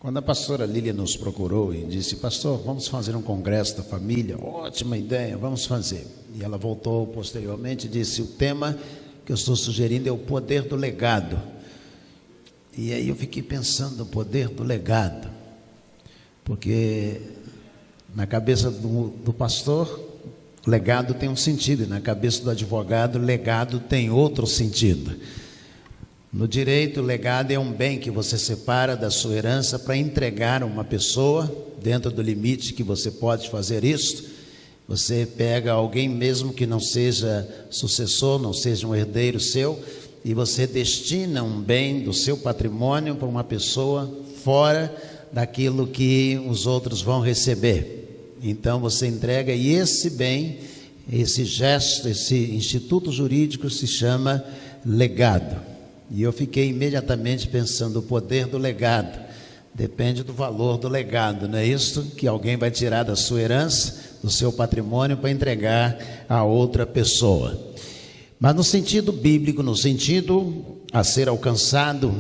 Quando a pastora Lília nos procurou e disse: pastor, vamos fazer um congresso da família, ótima ideia, vamos fazer. E ela voltou posteriormente e disse: o tema que eu estou sugerindo é o poder do legado. E aí eu fiquei pensando no poder do legado, porque na cabeça do pastor, legado tem um sentido, e na cabeça do advogado, legado tem outro sentido. No direito, legado é um bem que você separa da sua herança para entregar a uma pessoa, dentro do limite que você pode fazer isso. Você pega alguém mesmo que não seja sucessor, não seja um herdeiro seu, e você destina um bem do seu patrimônio para uma pessoa fora daquilo que os outros vão receber. Então você entrega, e esse bem, esse gesto, esse instituto jurídico se chama legado. E eu fiquei imediatamente pensando: o poder do legado depende do valor do legado, não é isso? Que alguém vai tirar da sua herança, do seu patrimônio, para entregar a outra pessoa. Mas no sentido bíblico, no sentido a ser alcançado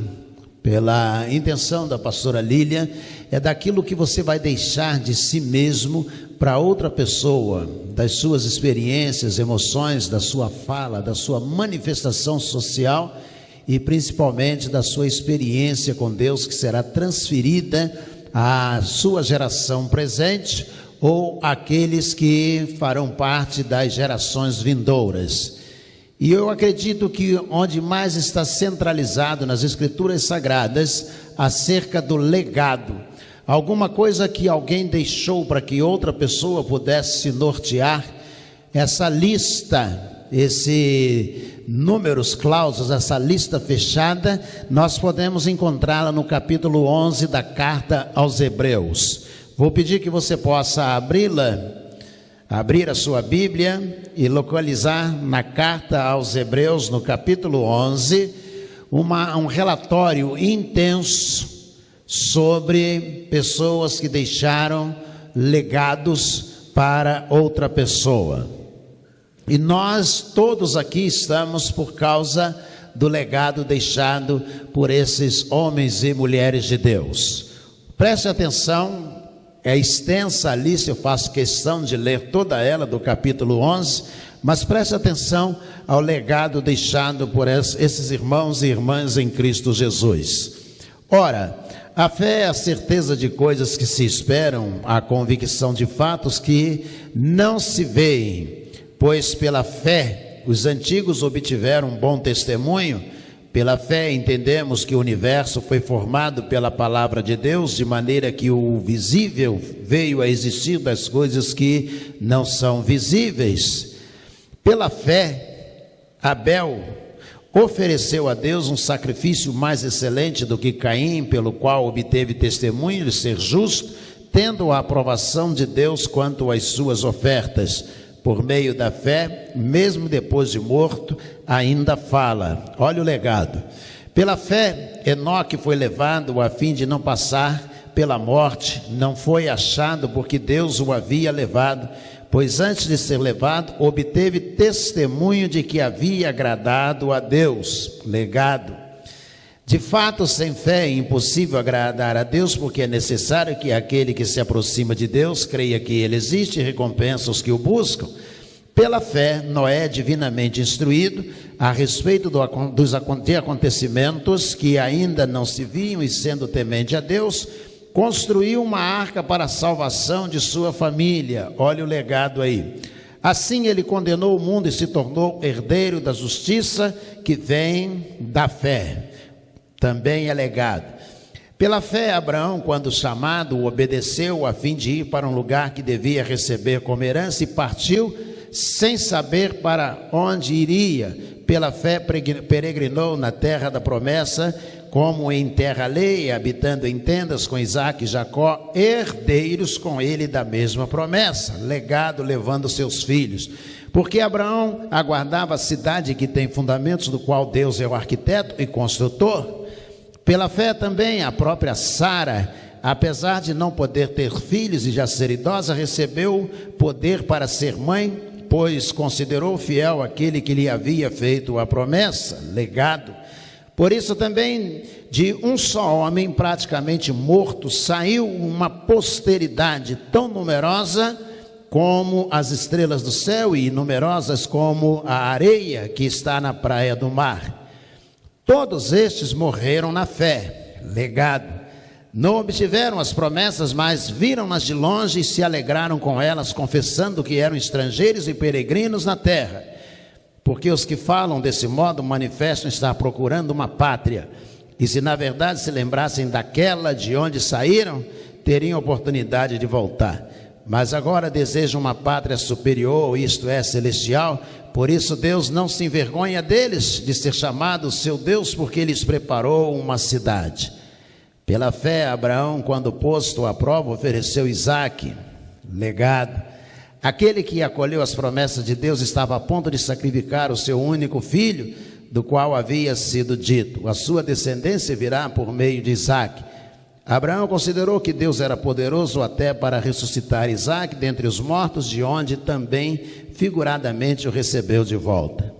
pela intenção da pastora Lília, é daquilo que você vai deixar de si mesmo para outra pessoa, das suas experiências, emoções, da sua fala, da sua manifestação social, e principalmente da sua experiência com Deus, que será transferida à sua geração presente ou àqueles que farão parte das gerações vindouras. E eu acredito que onde mais está centralizado nas Escrituras Sagradas acerca do legado, alguma coisa que alguém deixou para que outra pessoa pudesse se nortear, essa lista, esse números, cláusulas, essa lista fechada, nós podemos encontrá-la no capítulo 11 da carta aos Hebreus. Vou pedir que você possa abrir a sua Bíblia e localizar na carta aos Hebreus, no capítulo 11, um relatório intenso sobre pessoas que deixaram legados para outra pessoa. E nós todos aqui estamos por causa do legado deixado por esses homens e mulheres de Deus. Preste atenção, é extensa a lista, eu faço questão de ler toda ela do capítulo 11, mas preste atenção ao legado deixado por esses irmãos e irmãs em Cristo Jesus. Ora, a fé é a certeza de coisas que se esperam, a convicção de fatos que não se veem. Pois pela fé os antigos obtiveram um bom testemunho. Pela fé entendemos que o universo foi formado pela palavra de Deus, de maneira que o visível veio a existir das coisas que não são visíveis. Pela fé, Abel ofereceu a Deus um sacrifício mais excelente do que Caim, pelo qual obteve testemunho de ser justo, tendo a aprovação de Deus quanto às suas ofertas. Por meio da fé, mesmo depois de morto, ainda fala. Olha o legado. Pela fé, Enoque foi levado a fim de não passar pela morte. Não foi achado porque Deus o havia levado, pois antes de ser levado, obteve testemunho de que havia agradado a Deus. Legado. De fato, sem fé é impossível agradar a Deus, porque é necessário que aquele que se aproxima de Deus creia que Ele existe e recompensa os que o buscam. Pela fé, Noé, divinamente instruído a respeito dos acontecimentos que ainda não se viam, e sendo temente a Deus, construiu uma arca para a salvação de sua família. Olha o legado aí. Assim ele condenou o mundo e se tornou herdeiro da justiça que vem da fé. Também é legado. Pela fé, Abraão, quando chamado, obedeceu a fim de ir para um lugar que devia receber como herança, e partiu sem saber para onde iria. Pela fé peregrinou na terra da promessa, como em terra alheia, habitando em tendas com Isaque e Jacó, herdeiros com ele da mesma promessa. Legado, levando seus filhos. Porque Abraão aguardava a cidade que tem fundamentos, do qual Deus é o arquiteto e construtor. Pela fé também a própria Sara, apesar de não poder ter filhos e já ser idosa, recebeu poder para ser mãe, pois considerou fiel aquele que lhe havia feito a promessa. Legado. Por isso também de um só homem praticamente morto saiu uma posteridade tão numerosa como as estrelas do céu e numerosas como a areia que está na praia do mar. Todos estes morreram na fé, legado. Não obtiveram as promessas, mas viram-nas de longe e se alegraram com elas, confessando que eram estrangeiros e peregrinos na terra. Porque os que falam desse modo manifestam estar procurando uma pátria. E se na verdade se lembrassem daquela de onde saíram, teriam oportunidade de voltar. Mas agora desejam uma pátria superior, isto é, celestial. Por isso Deus não se envergonha deles de ser chamado seu Deus, porque lhes preparou uma cidade. Pela fé, Abraão, quando posto à prova, ofereceu Isaque, legado. Aquele que acolheu as promessas de Deus estava a ponto de sacrificar o seu único filho, do qual havia sido dito: a sua descendência virá por meio de Isaque. Abraão considerou que Deus era poderoso até para ressuscitar Isaque dentre os mortos, de onde também figuradamente o recebeu de volta.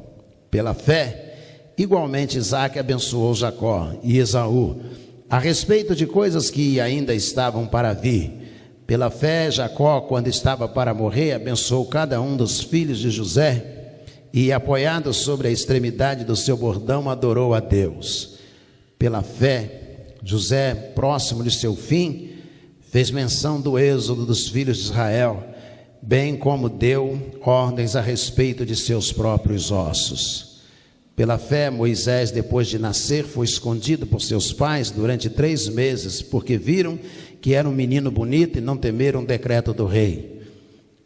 Pela fé, igualmente Isaque abençoou Jacó e Esaú, a respeito de coisas que ainda estavam para vir. Pela fé, Jacó, quando estava para morrer, abençoou cada um dos filhos de José e, apoiado sobre a extremidade do seu bordão, adorou a Deus. Pela fé, José, próximo de seu fim, fez menção do êxodo dos filhos de Israel, bem como deu ordens a respeito de seus próprios ossos. Pela fé, Moisés, depois de nascer, foi escondido por seus pais durante 3 meses, porque viram que era um menino bonito e não temeram o decreto do rei.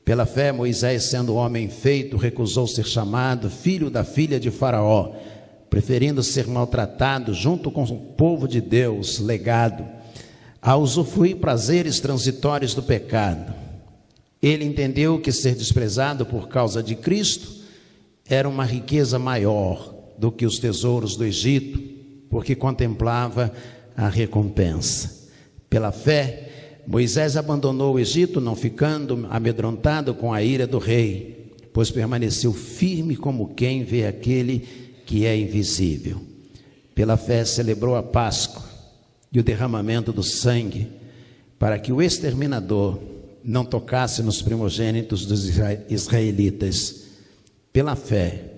Pela fé, Moisés, sendo homem feito, recusou ser chamado filho da filha de Faraó, preferindo ser maltratado junto com o povo de Deus, legado, a usufruir prazeres transitórios do pecado. Ele entendeu que ser desprezado por causa de Cristo era uma riqueza maior do que os tesouros do Egito, porque contemplava a recompensa. Pela fé, Moisés abandonou o Egito, não ficando amedrontado com a ira do rei, pois permaneceu firme como quem vê aquele que é invisível. Pela fé celebrou a Páscoa e o derramamento do sangue, para que o exterminador não tocasse nos primogênitos dos israelitas. Pela fé,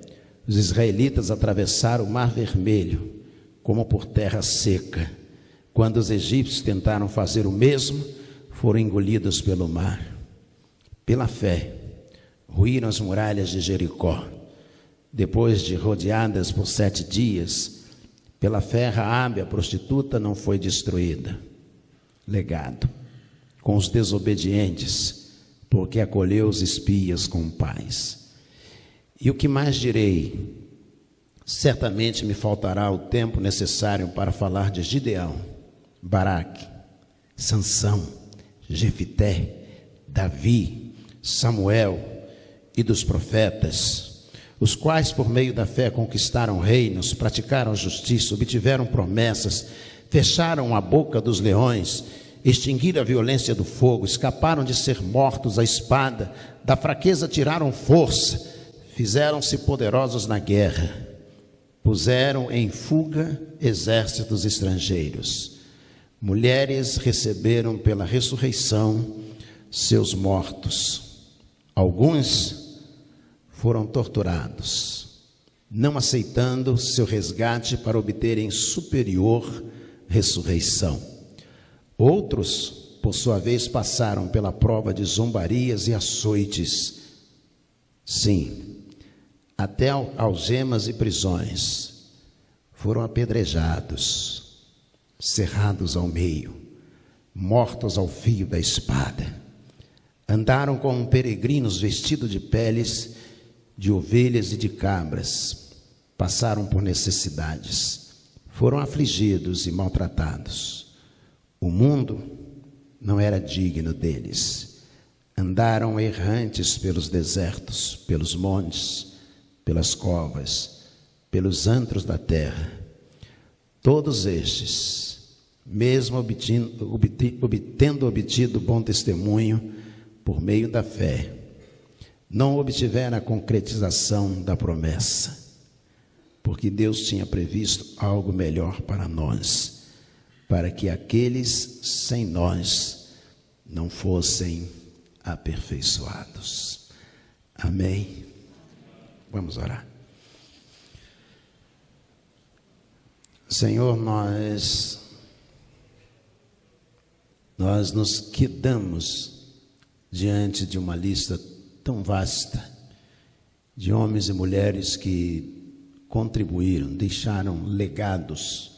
os israelitas atravessaram o Mar Vermelho como por terra seca. Quando os egípcios tentaram fazer o mesmo, foram engolidos pelo mar. Pela fé, ruíram as muralhas de Jericó. Depois de rodeadas por 7 dias, pela fé, Raabe, a prostituta, não foi destruída. Legado, com os desobedientes, porque acolheu os espias com paz. E o que mais direi? Certamente me faltará o tempo necessário para falar de Gideão, Baraque, Sansão, Jefité, Davi, Samuel e dos profetas, os quais por meio da fé conquistaram reinos, praticaram justiça, obtiveram promessas, fecharam a boca dos leões, extinguiram a violência do fogo, escaparam de ser mortos à espada, da fraqueza tiraram força, fizeram-se poderosos na guerra, puseram em fuga exércitos estrangeiros. Mulheres receberam pela ressurreição seus mortos. Alguns foram torturados, não aceitando seu resgate para obterem superior ressurreição. Outros, por sua vez, passaram pela prova de zombarias e açoites. Sim, até algemas e prisões, foram apedrejados, cerrados ao meio, mortos ao fio da espada. Andaram como peregrinos vestidos de peles de ovelhas e de cabras, passaram por necessidades, foram afligidos e maltratados. O mundo não era digno deles. Andaram errantes pelos desertos, pelos montes, pelas covas, pelos antros da terra. Todos estes, mesmo tendo obtido bom testemunho por meio da fé, não obtiveram a concretização da promessa. porque Deus tinha previsto algo melhor para nós, para que aqueles sem nós não fossem aperfeiçoados. Amém? Vamos orar. Senhor, nós nos quedamos diante de uma lista tão vasta de homens e mulheres que contribuíram, deixaram legados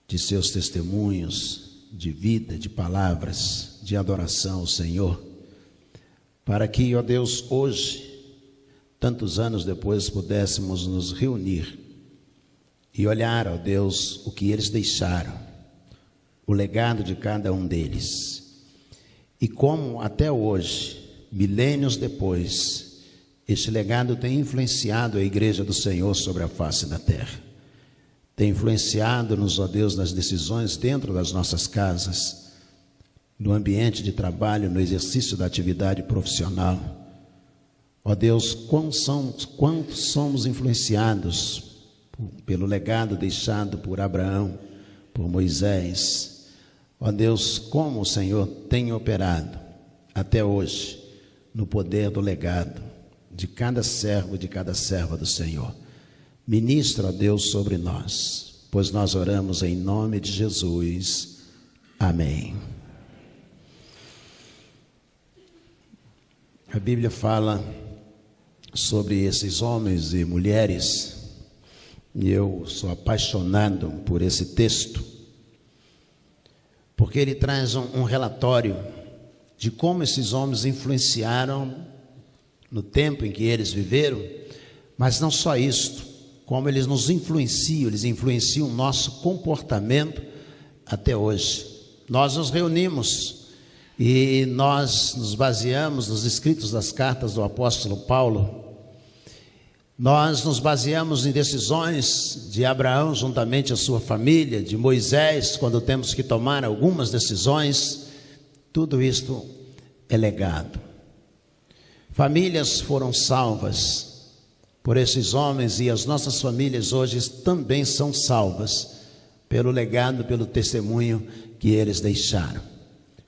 de seus testemunhos, de vida, de palavras, de adoração ao Senhor, para que, ó Deus, hoje, tantos anos depois, pudéssemos nos reunir e olhar, ó Deus, o que eles deixaram, o legado de cada um deles, e como até hoje, milênios depois, este legado tem influenciado a igreja do Senhor sobre a face da terra, tem influenciado-nos, ó Deus, nas decisões dentro das nossas casas, no ambiente de trabalho, no exercício da atividade profissional. Ó Deus, quanto somos influenciados pelo legado deixado por Abraão, por Moisés. Ó Deus, como o Senhor tem operado até hoje no poder do legado de cada servo e de cada serva do Senhor. Ministra, ó Deus, sobre nós, pois nós oramos em nome de Jesus. Amém. A Bíblia fala sobre esses homens e mulheres, e eu sou apaixonado por esse texto, porque ele traz um relatório de como esses homens influenciaram no tempo em que eles viveram, mas não só isto, como eles nos influenciam, eles influenciam o nosso comportamento até hoje. Nós nos reunimos e nós nos baseamos nos escritos das cartas do apóstolo Paulo. Nós nos baseamos em decisões de Abraão juntamente à sua família, de Moisés, quando temos que tomar algumas decisões. Tudo isto é legado. Famílias foram salvas por esses homens, e as nossas famílias hoje também são salvas pelo legado, pelo testemunho que eles deixaram.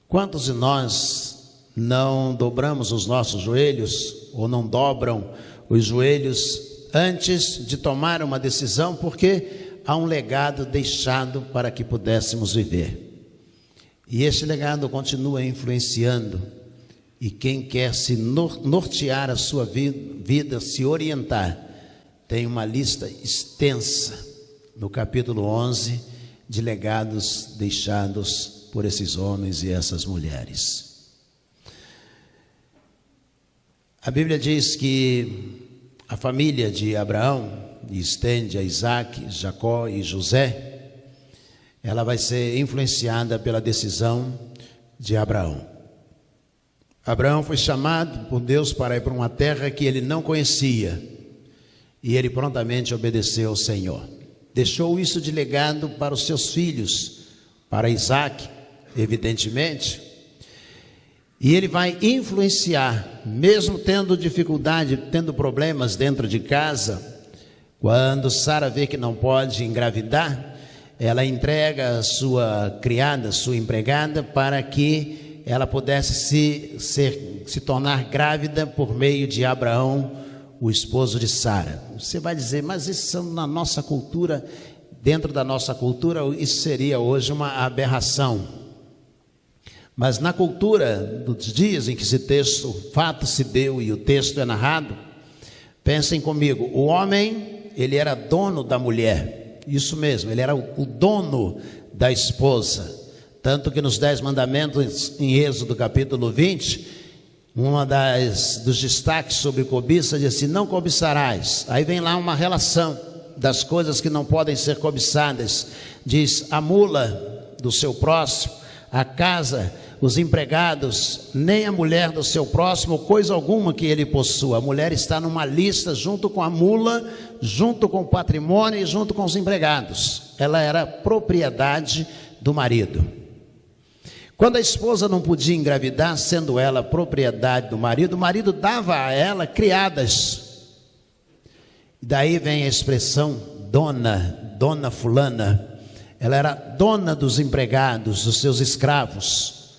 Quantos de nós não dobramos os nossos joelhos, ou não dobram os joelhos antes de tomar uma decisão, porque há um legado deixado para que pudéssemos viver, e esse legado continua influenciando, e quem quer se nortear a sua vida, se orientar, tem uma lista extensa no capítulo 11 de legados deixados por esses homens e essas mulheres. A Bíblia diz que a família de Abraão estende a Isaac, Jacó e José, ela vai ser influenciada pela decisão de Abraão. Abraão foi chamado por Deus para ir para uma terra que ele não conhecia, e ele prontamente obedeceu ao Senhor. Deixou isso de legado para os seus filhos, para Isaac, evidentemente, e ele vai influenciar, mesmo tendo dificuldade, tendo problemas dentro de casa. Quando Sara vê que não pode engravidar, ela entrega a sua criada, sua empregada, para que ela pudesse se tornar grávida por meio de Abraão, o esposo de Sara. Você vai dizer, mas isso na nossa cultura, dentro da nossa cultura, isso seria hoje uma aberração. Mas na cultura dos dias em que o fato se deu e o texto é narrado, pensem comigo, o homem, ele era dono da mulher, isso mesmo, ele era o dono da esposa, tanto que nos 10 mandamentos, em Êxodo capítulo 20, dos destaques sobre cobiça, diz assim, não cobiçarás. Aí vem lá uma relação das coisas que não podem ser cobiçadas, diz, a mula do seu próximo, a casa, os empregados, nem a mulher do seu próximo, coisa alguma que ele possua. A mulher está numa lista junto com a mula, junto com o patrimônio e junto com os empregados. Ela era propriedade do marido. Quando a esposa não podia engravidar, sendo ela propriedade do marido, o marido dava a ela criadas. Daí vem a expressão dona fulana, ela era dona dos empregados, dos seus escravos,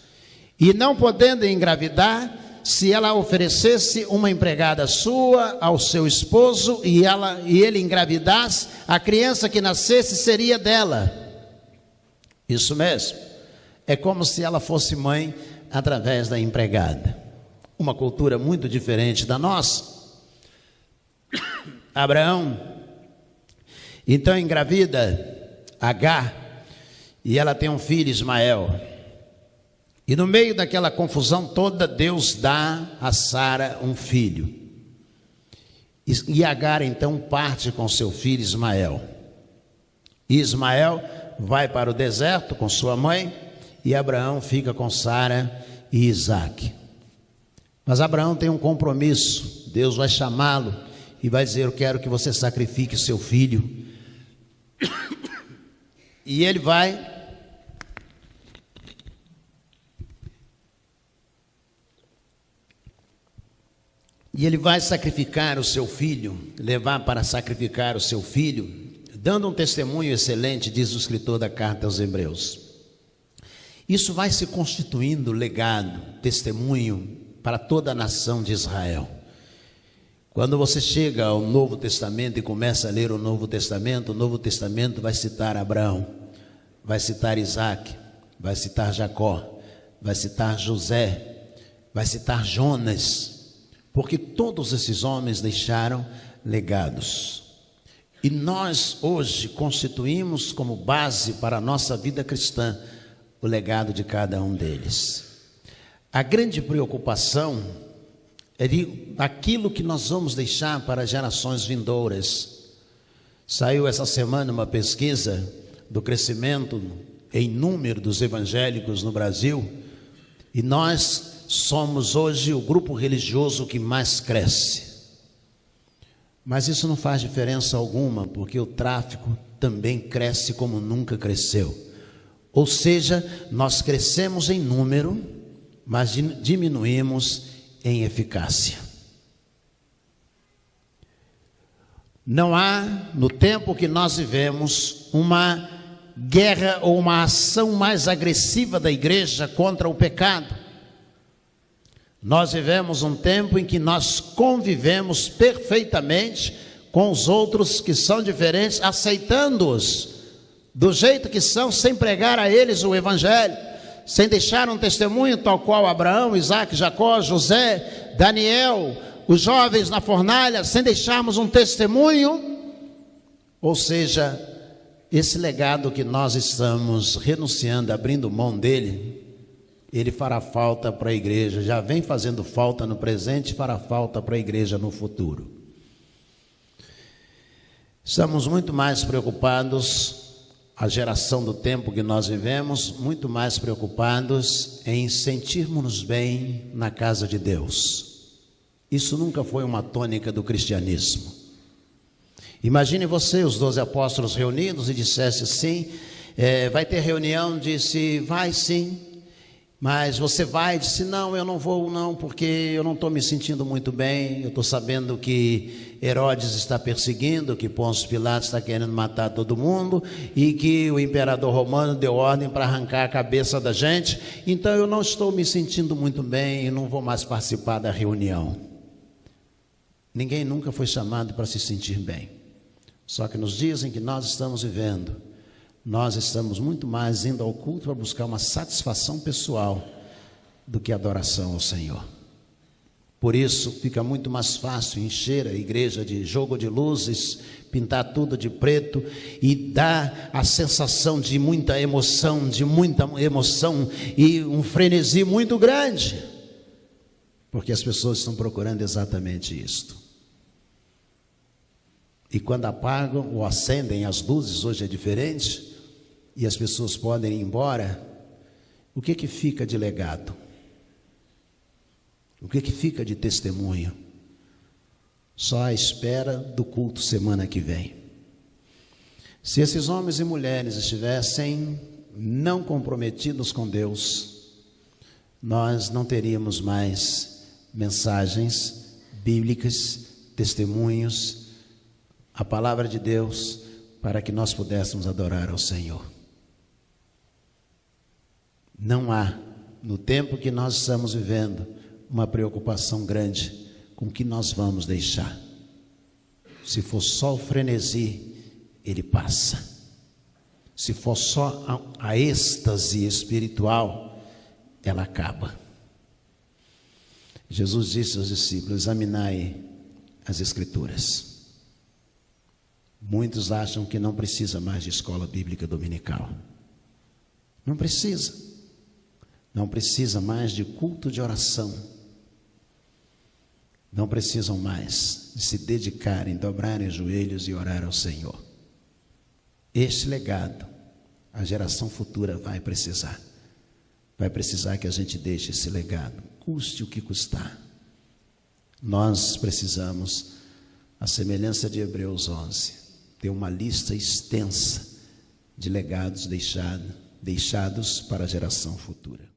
e não podendo engravidar, se ela oferecesse uma empregada sua ao seu esposo e ele engravidasse, a criança que nascesse seria dela. Isso mesmo, é como se ela fosse mãe através da empregada. Uma cultura muito diferente da nossa. Abraão então engravida Agar e ela tem um filho, Ismael. E no meio daquela confusão toda, Deus dá a Sara um filho. E Agar então parte com seu filho Ismael. E Ismael vai para o deserto com sua mãe, e Abraão fica com Sara e Isaque. Mas Abraão tem um compromisso. Deus vai chamá-lo e vai dizer: eu quero que você sacrifique seu filho. E ele vai sacrificar o seu filho, levar para sacrificar o seu filho, dando um testemunho excelente, diz o escritor da carta aos Hebreus. Isso vai se constituindo legado, testemunho para toda a nação de Israel. Quando você chega ao Novo Testamento e começa a ler o Novo Testamento vai citar Abraão, vai citar Isaque, vai citar Jacó, vai citar José, vai citar Jonas, porque todos esses homens deixaram legados. E nós hoje constituímos como base para a nossa vida cristã o legado de cada um deles. A grande preocupação é aquilo que nós vamos deixar para gerações vindouras. Saiu essa semana uma pesquisa do crescimento em número dos evangélicos no Brasil, e nós somos hoje o grupo religioso que mais cresce. Mas isso não faz diferença alguma, porque o tráfico também cresce como nunca cresceu. Ou seja, nós crescemos em número, mas diminuímos em eficácia. Não há, no tempo que nós vivemos, uma guerra ou uma ação mais agressiva da igreja contra o pecado. Nós vivemos um tempo em que nós convivemos perfeitamente com os outros que são diferentes, aceitando-os do jeito que são, sem pregar a eles o evangelho, sem deixar um testemunho tal qual Abraão, Isaque, Jacó, José, Daniel, os jovens na fornalha, sem deixarmos um testemunho. Ou seja, esse legado que nós estamos renunciando, abrindo mão dele, ele fará falta para a igreja, já vem fazendo falta no presente, fará falta para a igreja no futuro. Estamos muito mais preocupados, a geração do tempo que nós vivemos, muito mais preocupados em sentirmos-nos bem na casa de Deus. Isso nunca foi uma tônica do cristianismo. Imagine você, os 12 apóstolos reunidos, e dissesse assim, vai ter reunião, disse, vai sim. Mas você vai, disse, não, eu não vou não, porque eu não estou me sentindo muito bem, eu estou sabendo que Herodes está perseguindo, que Pôncio Pilatos está querendo matar todo mundo, e que o imperador romano deu ordem para arrancar a cabeça da gente, então eu não estou me sentindo muito bem, e não vou mais participar da reunião. Ninguém nunca foi chamado para se sentir bem, só que nos dias em que nós estamos vivendo, nós estamos muito mais indo ao culto para buscar uma satisfação pessoal do que adoração ao Senhor. Por isso fica muito mais fácil encher a igreja de jogo de luzes, pintar tudo de preto e dar a sensação de muita emoção e um frenesi muito grande, porque as pessoas estão procurando exatamente isto. E quando apagam ou acendem as luzes, hoje é diferente, e as pessoas podem ir embora, o que fica de legado? O que fica de testemunho? Só à espera do culto semana que vem. Se esses homens e mulheres estivessem não comprometidos com Deus, nós não teríamos mais mensagens bíblicas, testemunhos, a palavra de Deus, para que nós pudéssemos adorar ao Senhor. Não há, no tempo que nós estamos vivendo, uma preocupação grande com o que nós vamos deixar. Se for só o frenesi, ele passa. Se for só a êxtase espiritual, ela acaba. Jesus disse aos discípulos: examinai as Escrituras. Muitos acham que não precisa mais de escola bíblica dominical. Não precisa. Não precisa mais de culto de oração. Não precisam mais de se dedicarem, dobrarem os joelhos e orar ao Senhor. Este legado, a geração futura vai precisar. Vai precisar que a gente deixe esse legado, custe o que custar. Nós precisamos, à semelhança de Hebreus 11, ter uma lista extensa de legados deixados para a geração futura.